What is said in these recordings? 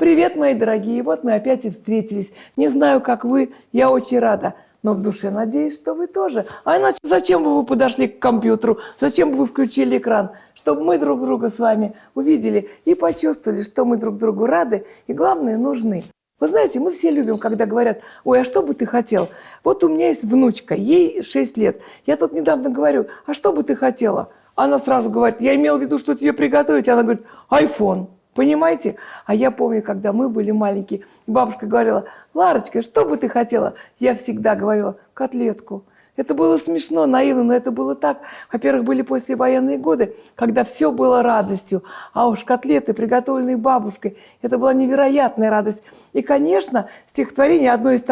Привет, мои дорогие! Вот мы опять и встретились. Не знаю, как вы, я очень рада. Но в душе надеюсь, что вы тоже. А иначе зачем бы вы подошли к компьютеру? Зачем бы вы включили экран? Чтобы мы друг друга с вами увидели и почувствовали, что мы друг другу рады и, главное, нужны. Вы знаете, мы все любим, когда говорят: ой, а что бы ты хотел? Вот у меня есть внучка, ей 6 лет. Я тут недавно говорю: а что бы ты хотела? Она сразу говорит: я имела в виду, что тебе приготовить. Она говорит: айфон. Понимаете? А я помню, когда мы были маленькие, и бабушка говорила: Ларочка, что бы ты хотела? Я всегда говорила: котлетку. Это было смешно, наивно, но это было так. Во-первых, были послевоенные годы, когда все было радостью. А уж котлеты, приготовленные бабушкой, это была невероятная радость. И, конечно, стихотворение, одно из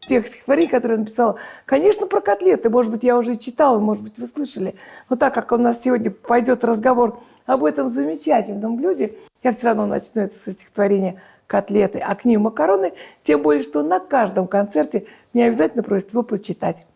тех стихотворений, которые я написала, конечно, про котлеты. Может быть, я уже и читала, может быть, вы слышали. Но так как у нас сегодня пойдет разговор об этом замечательном блюде, я все равно начну это со стихотворения «Котлеты», а к ним макароны, тем более, что на каждом концерте меня обязательно просят его почитать.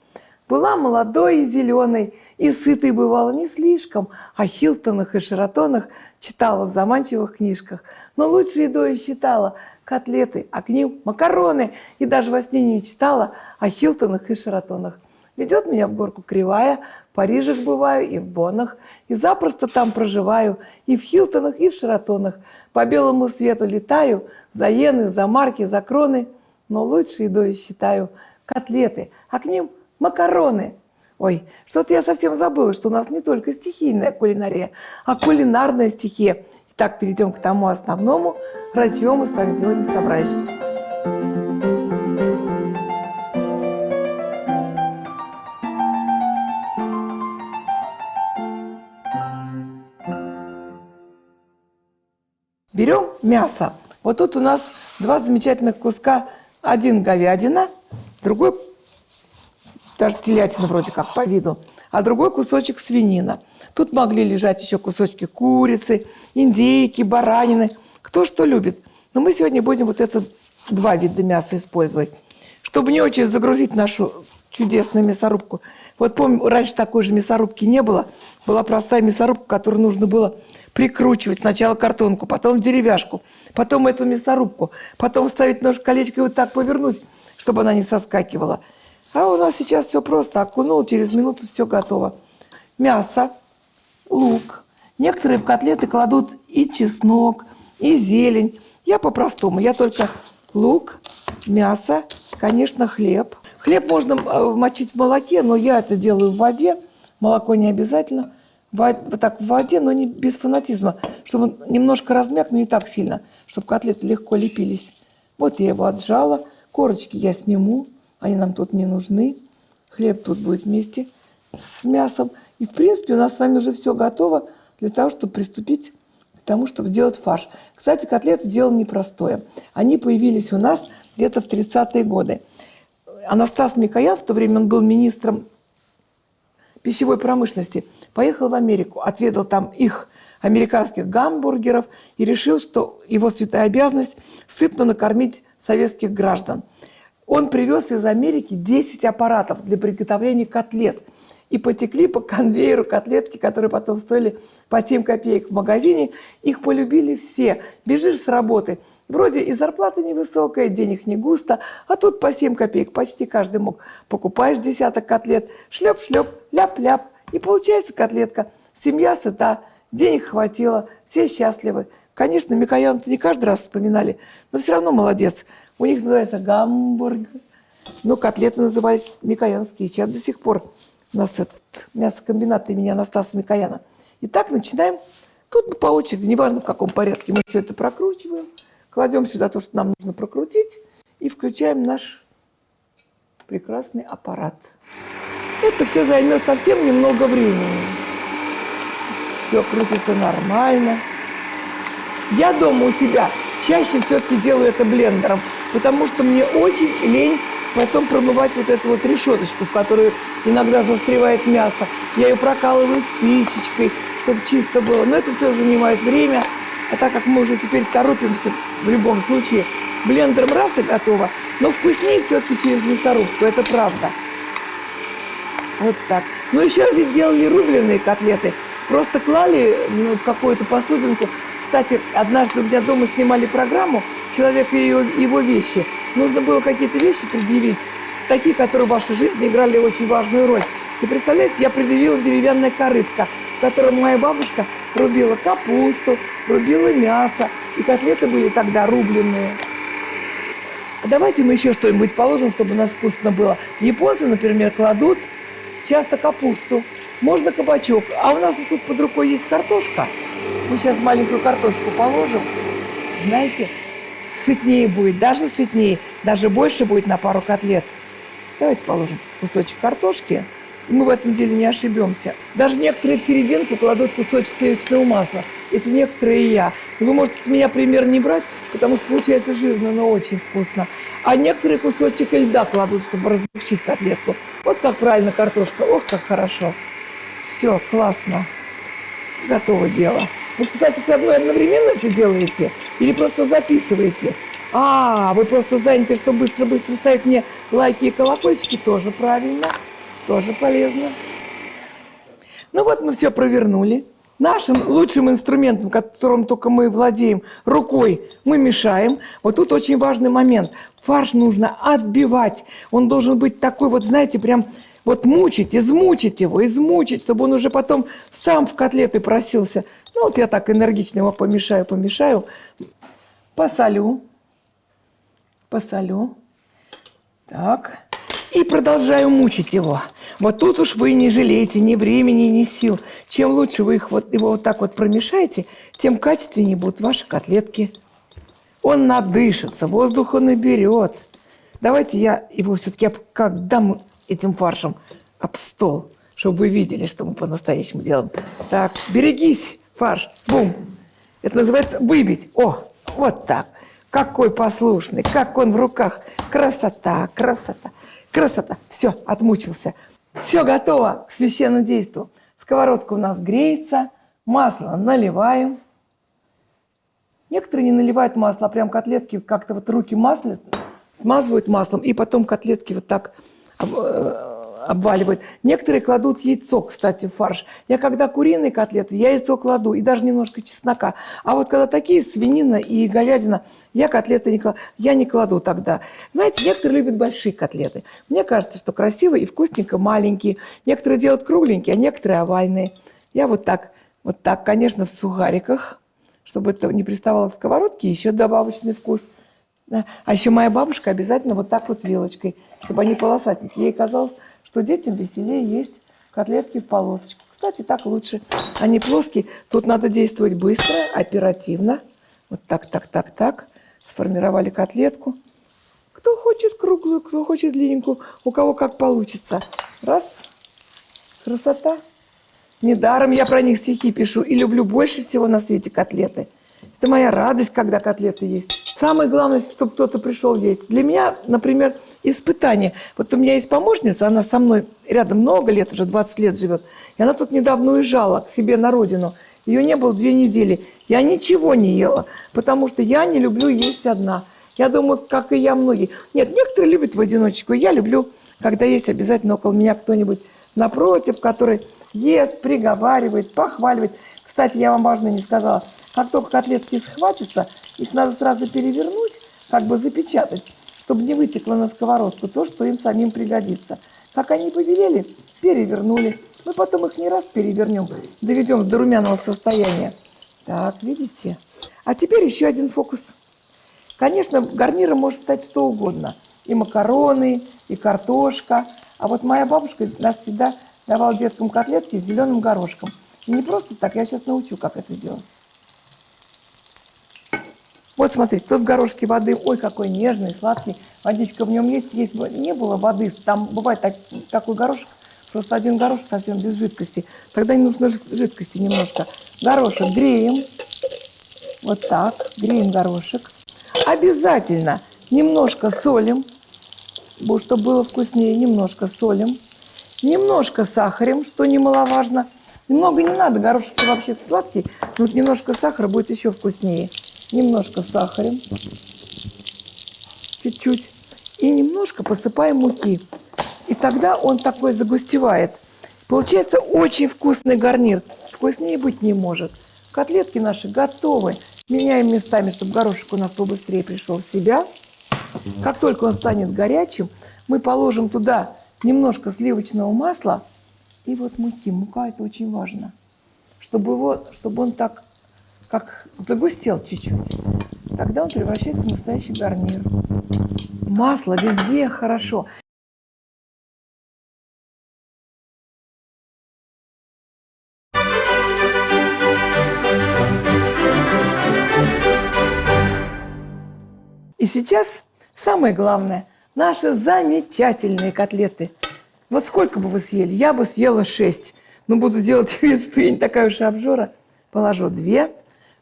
Была молодой и зеленой, и сытой бывала не слишком, о Хилтонах и Шератонах читала в заманчивых книжках. Но лучшей едой считала котлеты, а к ним макароны, и даже во сне не мечтала о Хилтонах и Шератонах. Ведет меня в горку кривая, в Парижах бываю и в Боннах, и запросто там проживаю, и в Хилтонах, и в Шератонах. По белому свету летаю, за иены, за марки, за кроны, но лучшей едой считаю котлеты, а к ним макароны. Ой, что-то я совсем забыла, что у нас не только стихийная кулинария, а кулинарная стихия. Итак, перейдем к тому основному, ради чего мы с вами сегодня собрались. Берем мясо. Вот тут у нас два замечательных куска. Один говядина, другой даже телятина вроде как по виду, а другой кусочек свинина. Тут могли лежать еще кусочки курицы, индейки, баранины. Кто что любит. Но мы сегодня будем вот это два вида мяса использовать, чтобы не очень загрузить нашу чудесную мясорубку. Вот помню, раньше такой же мясорубки не было. Была простая мясорубка, которую нужно было прикручивать сначала картонку, потом деревяшку, потом эту мясорубку, потом вставить нож в колечко и вот так повернуть, чтобы она не соскакивала. А у нас сейчас все просто. Окунул, через минуту все готово. Мясо, лук. Некоторые в котлеты кладут и чеснок, и зелень. Я по-простому. Я только лук, мясо, конечно, хлеб. Хлеб можно мочить в молоке, но я это делаю в воде. Молоко не обязательно. Вот так в воде, но не без фанатизма. Чтобы он немножко размяк, но не так сильно, чтобы котлеты легко лепились. Вот я его отжала. Корочки я сниму. Они нам тут не нужны. Хлеб тут будет вместе с мясом. И, в принципе, у нас с вами уже все готово для того, чтобы приступить к тому, чтобы сделать фарш. Кстати, котлеты дело непростое. Они появились у нас где-то в 30-е годы. Анастас Микоян, в то время он был министром пищевой промышленности, поехал в Америку, отведал там их американских гамбургеров и решил, что его святая обязанность сытно накормить советских граждан. Он привез из Америки 10 аппаратов для приготовления котлет. И потекли по конвейеру котлетки, которые потом стоили по 7 копеек в магазине. Их полюбили все. Бежишь с работы. Вроде и зарплата невысокая, денег не густо, а тут по 7 копеек почти каждый мог. Покупаешь десяток котлет, шлеп-шлеп, ляп-ляп. И получается котлетка. Семья сыта, денег хватило, все счастливы. Конечно, Микоян не каждый раз вспоминали, но все равно молодец. У них называется гамбургер. Но котлеты назывались микоянские. Сейчас до сих пор у нас этот мясокомбинат имени Анастаса Микояна. Итак, начинаем. Тут по очереди, неважно в каком порядке, мы все это прокручиваем. Кладем сюда то, что нам нужно прокрутить. И включаем наш прекрасный аппарат. Это все займет совсем немного времени. Все крутится нормально. Я дома у себя чаще все-таки делаю это блендером, потому что мне очень лень потом промывать вот эту вот решеточку, в которую иногда застревает мясо. Я ее прокалываю спичечкой, чтобы чисто было. Но это все занимает время. А так как мы уже теперь торопимся в любом случае, блендером раз и готово. Но вкуснее все-таки через мясорубку, это правда. Вот так. Ну еще ведь делали рубленые котлеты. Просто клали в какую-то посудинку, Кстати, однажды у меня дома снимали программу «Человек и его вещи». Нужно было какие-то вещи предъявить, такие, которые в вашей жизни играли очень важную роль. И представляете, я предъявила деревянная корытка, в которой моя бабушка рубила капусту, рубила мясо, и котлеты были тогда рубленые. Давайте мы еще что-нибудь положим, чтобы у нас вкусно было. Японцы, например, кладут часто капусту, можно кабачок. А у нас вот тут под рукой есть картошка. Мы сейчас маленькую картошку положим. Знаете, сытнее будет, даже больше будет на пару котлет. Давайте положим кусочек картошки. И мы в этом деле не ошибемся. Даже некоторые в серединку кладут кусочек сливочного масла. Эти некоторые и я. И вы можете с меня пример не брать, потому что получается жирно, но очень вкусно. А некоторые кусочек льда кладут, чтобы размягчить котлетку. Вот как правильно картошка. Ох, как хорошо. Все, классно. Готово дело. Вы, кстати, со мной одновременно это делаете? Или просто записываете? Вы просто заняты, что быстро-быстро ставить мне лайки и колокольчики. Тоже правильно. Тоже полезно. Ну вот мы все провернули. Нашим лучшим инструментом, которым только мы владеем, рукой, мы мешаем. Вот тут очень важный момент. Фарш нужно отбивать. Он должен быть такой вот, знаете, прям вот измучить его, чтобы он уже потом сам в котлеты просился. Ну вот я так энергично его помешаю. Посолю. Так. И продолжаю мучить его. Вот тут уж вы не жалеете ни времени, ни сил. Чем лучше вы его вот так вот промешаете, тем качественнее будут ваши котлетки. Он надышится, воздуха наберет. Давайте я его все-таки как дам этим фаршем об стол, чтобы вы видели, что мы по-настоящему делаем. Так, берегись, фарш. Бум. Это называется выбить. О, вот так. Какой послушный, как он в руках. Красота. Все, отмучился. Все готово к священному действу. Сковородка у нас греется, масло наливаем. Некоторые не наливают масло, а прям котлетки как-то вот руки смазывают маслом, и потом котлетки вот так обваливают. Некоторые кладут яйцо, кстати, в фарш. Я когда куриные котлеты, я яйцо кладу, и даже немножко чеснока. А вот когда такие, свинина и говядина, я котлеты не кладу тогда. Знаете, некоторые любят большие котлеты. Мне кажется, что красиво и вкусненько маленькие. Некоторые делают кругленькие, а некоторые овальные. Я вот так, конечно, в сухариках, чтобы это не приставало к сковородке, еще добавочный вкус. Да. А еще моя бабушка обязательно вот так вот вилочкой, чтобы они полосатенькие. Ей казалось, что детям веселее есть котлетки в полосочку. Кстати, так лучше. Они плоские. Тут надо действовать быстро, оперативно. Вот так. Сформировали котлетку. Кто хочет круглую, кто хочет длинненькую. У кого как получится. Раз. Красота. Недаром я про них стихи пишу. И люблю больше всего на свете котлеты. Это моя радость, когда котлеты есть. Самое главное, чтобы кто-то пришел есть. Для меня, например, испытание. Вот у меня есть помощница, она со мной рядом много лет, уже 20 лет живет. И она тут недавно уезжала к себе на родину. Ее не было 2 недели. Я ничего не ела, потому что я не люблю есть одна. Я думаю, как и я, многие. Нет, некоторые любят в одиночку. Я люблю, когда есть обязательно около меня кто-нибудь напротив, который ест, приговаривает, похваливает. Кстати, я вам важно не сказала. Как только котлетки схватятся, их надо сразу перевернуть, как бы запечатать, чтобы не вытекло на сковородку то, что им самим пригодится. Как они повелели, перевернули. Мы потом их не раз перевернем, доведем до румяного состояния. Так, видите? А теперь еще один фокус. Конечно, гарниром может стать что угодно. И макароны, и картошка. А вот моя бабушка нас всегда давала деткам котлетки с зеленым горошком. И не просто так, я сейчас научу, как это делать. Вот смотрите, тут в горошке воды, ой, какой нежный, сладкий, водичка в нем есть, не было воды, там бывает такой горошек, просто один горошек совсем без жидкости, тогда не нужно жидкости немножко. Горошек греем, вот так, греем горошек. Обязательно немножко солим, чтобы было вкуснее, немножко солим, немножко сахарем, что немаловажно. Немного не надо, горошек вообще-то сладкий, но вот немножко сахара будет еще вкуснее. Немножко сахарем, чуть-чуть, и немножко посыпаем муки. И тогда он такой загустевает. Получается очень вкусный гарнир. Вкуснее быть не может. Котлетки наши готовы. Меняем местами, чтобы горошек у нас побыстрее пришел в себя. Как только он станет горячим, мы положим туда немножко сливочного масла и вот муки. Мука – это очень важно, чтобы он так как загустел чуть-чуть. Тогда он превращается в настоящий гарнир. Масло везде хорошо. И сейчас самое главное – наши замечательные котлеты. Вот сколько бы вы съели? Я бы съела 6. Но буду делать вид, что я не такая уж и обжора. Положу 2.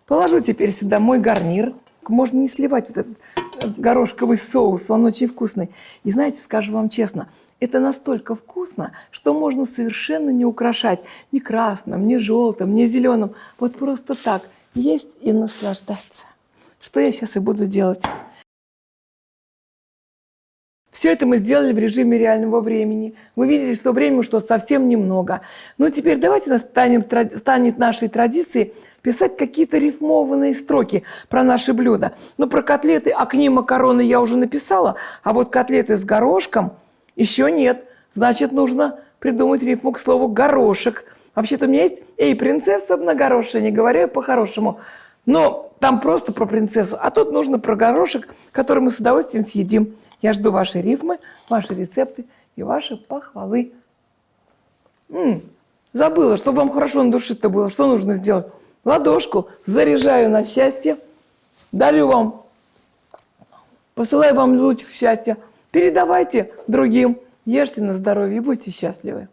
Положу теперь сюда мой гарнир. Можно не сливать вот этот горошковый соус, он очень вкусный. И знаете, скажу вам честно, это настолько вкусно, что можно совершенно не украшать ни красным, ни желтым, ни зеленым. Вот просто так есть и наслаждаться. Что я сейчас и буду делать. Все это мы сделали в режиме реального времени. Вы видели, что времени ушло совсем немного. Ну, теперь давайте станет нашей традицией писать какие-то рифмованные строки про наши блюда. Ну, про котлеты, окни, макароны я уже написала, а вот котлеты с горошком еще нет. Значит, нужно придумать рифму к слову «горошек». Вообще-то у меня есть «Эй, принцесса на горошине», говорю я по-хорошему. Но там просто про принцессу. А тут нужно про горошек, который мы с удовольствием съедим. Я жду ваши рифмы, ваши рецепты и ваши похвалы. Забыла, чтобы вам хорошо на душе-то было. Что нужно сделать? Ладошку заряжаю на счастье. Дарю вам. Посылаю вам луч счастья. Передавайте другим. Ешьте на здоровье и будьте счастливы.